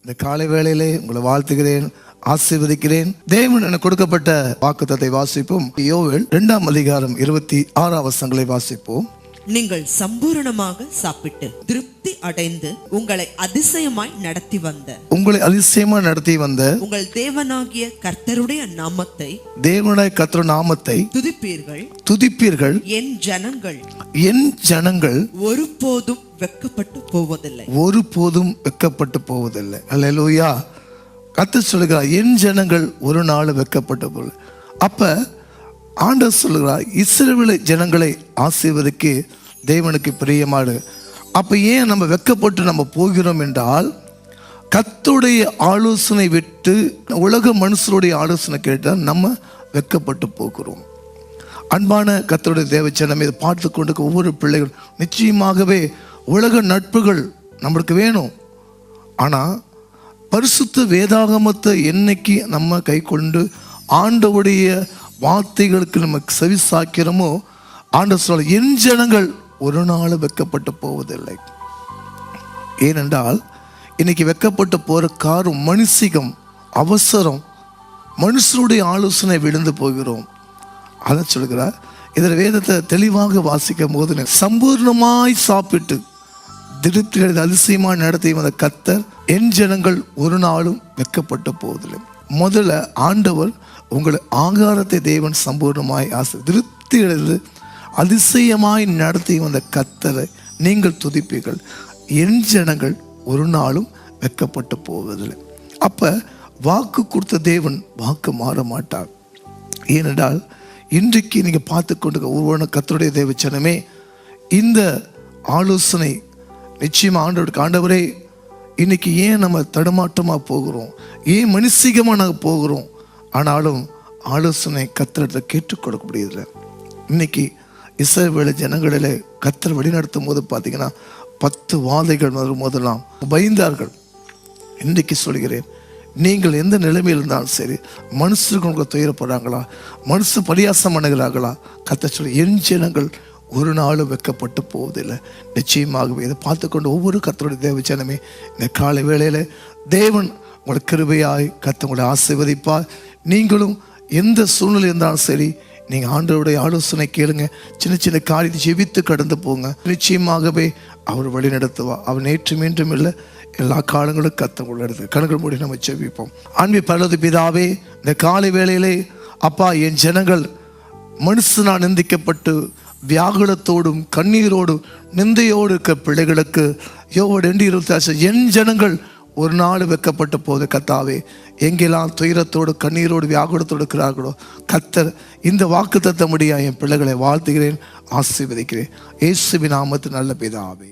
இந்த காலை வேளையிலே உங்களை வாழ்த்துகிறேன், ஆசீர்வதிக்கிறேன். தேவன் எனக்கு கொடுக்கப்பட்ட வாக்குத்தத்தை வாசிப்போம். யோவேல் 2ஆம் அதிகாரம் 26 வசனங்களை வாசிப்போம். நீங்கள் சம்பூரணமாக சாப்பிட்டு திருப்தி அடைந்து உங்களை அதிசயமாய் நடத்தி வந்த உங்கள் தேவனாகிய கர்த்தருடைய நாமத்தை துதிப்பீர்கள். என் ஜனங்கள் ஒருபோதும் வெட்கப்பட்டு போவதில்லை. அல்லேலூயா. கர்த்தர் சொல்லுகிறார், என் ஜனங்கள் ஒரு நாள் வெட்கப்பட்டு போவதில்லை. அப்ப ஆண்டவர் சொல்லுகிறார், இஸ்ரவேல் ஜனங்களை ஆசீர்வதிக்க தேவனுக்கு பிரியமாடு. அப்ப ஏன் நம்ம வெட்கப்பட்டு நம்ம போகிறோம் என்றால், கர்த்தருடைய ஆலோசனை விட்டு உலக மனுஷருடைய ஆலோசனை கேட்டால் நம்ம வெட்கப்பட்டு போகிறோம். அன்பான கர்த்தருடைய தேவச்சனம், இதை பார்த்து கொண்டு ஒவ்வொரு பிள்ளைகள் நிச்சயமாகவே உலக நட்புகள் நம்மளுக்கு வேணும். ஆனால் பரிசுத்த வேதாகமத்தை என்னைக்கு நம்ம கை கொண்டு ஆண்டவுடைய வார்த்தைகளுக்கு நம்ம செவி சாக்கிறோமோ, ஆண்டவர் சொல்ல, என் ஜனங்கள் ஒரு நாள் வெட்கப்பட்டு போவதில்லை. ஏனென்றால் இன்னைக்கு வெட்கப்பட்டு போற காரணம் மனுஷிகம், அவசரம், மனுஷனுடைய ஆலோசனை விழுந்து போகிறோம். அதை சொல்கிறார். இதில் வேதத்தை தெளிவாக வாசிக்கும் போது, சம்பூர்ணமாய் சாப்பிட்டு திருப்தி அதிசயமாக நடத்தி வந்த கர்த்தர், என் ஜனங்கள் ஒரு நாளும் வெட்கப்பட்டு போவதில்லை. முதல்ல ஆண்டவர் உங்களை ஆகாரத்தை தேவன் சம்பூர்ணமாய் திருப்தி அடைந்து அதிசயமாய் நடத்தி வந்த கர்த்தரை நீங்கள் துதிப்பீர்கள். என் ஜனங்கள் ஒரு நாளும் வெட்கப்பட்டு போவதில்லை. அப்ப வாக்கு கொடுத்த தேவன் வாக்கு மாற மாட்டார். ஏனென்றால் இன்றைக்கு நீங்க பார்த்து கொண்டு ஒவ்வொரு கர்த்தருடைய தேவச்சனமே, இந்த ஆலோசனை நிச்சயமா ஆண்டவரே, இன்னைக்கு ஏன் நம்ம தடுமாற்றமா போகிறோம், ஏன் மனுஷிகமாக நாங்கள் போகிறோம், ஆனாலும் ஆலோசனை கர்த்தரை கேட்டுக் கொடுக்க முடியல. இன்னைக்கு இஸ்ரவேல் ஜனங்களிலே கர்த்தர் வழிநடத்தும் போது பார்த்தீங்கன்னா 10 வாதைகள் வரும்போதெல்லாம் பயந்தார்கள். இன்றைக்கு சொல்கிறேன், நீங்கள் எந்த நிலைமையில் இருந்தாலும் சரி, மனுஷருக்கு உங்களை துயரப்படுறாங்களா, மனுஷன் பரியாசம் பண்ணுகிறார்களா, கர்த்தர் சொல்லி, என் ஜனங்கள் ஒரு நாளும் வெட்கப்பட்டு போவதில்லை. நிச்சயமாகவே இதை பார்த்து கொண்டு ஒவ்வொரு கர்த்தருடைய தேவச்சனமே, இந்த காலை வேளையில தேவன் உங்களை கிருபையாய் கர்த்தர் உங்களை ஆசீர்வதிப்பார். நீங்களும் எந்த சூழ்நிலை இருந்தாலும் சரி, நீங்கள் ஆண்டவருடைய ஆலோசனை கேளுங்க. சின்ன சின்ன காரியத்தை ஜெபித்து கடந்து போங்க. நிச்சயமாகவே அவர் வழி நடத்துவா. அவர் நேற்று மீண்டும் இல்லை, எல்லா காலங்களும் கர்த்தர் உங்களை எடுத்து கண்கள் மூடி நம்ம ஜெபிப்போம். அன்பு பரலோக பிதாவே, இந்த காலை வேளையிலே அப்பா, என் ஜனங்கள் மனுஷனால் நிந்திக்கப்பட்டு வியாகுலத்தோடும் கண்ணீரோடும் நிந்தையோடு இருக்க பிள்ளைகளுக்கு யோவோடு 2:28 என் ஜனங்கள் ஒரு நாள் வெட்கப்பட்டு போது கர்த்தாவே, எங்கெல்லாம் துயரத்தோடு கண்ணீரோடு வியாகுலத்தோடு இருக்கிறார்களோ கர்த்தர் இந்த வாக்குத்தத்தம் முடியா என் பிள்ளைகளை வாழ்த்துகிறேன், ஆசீர்வதிக்கிறேன். இயேசுவின் நாமத்தில் நல்ல பிதாவே.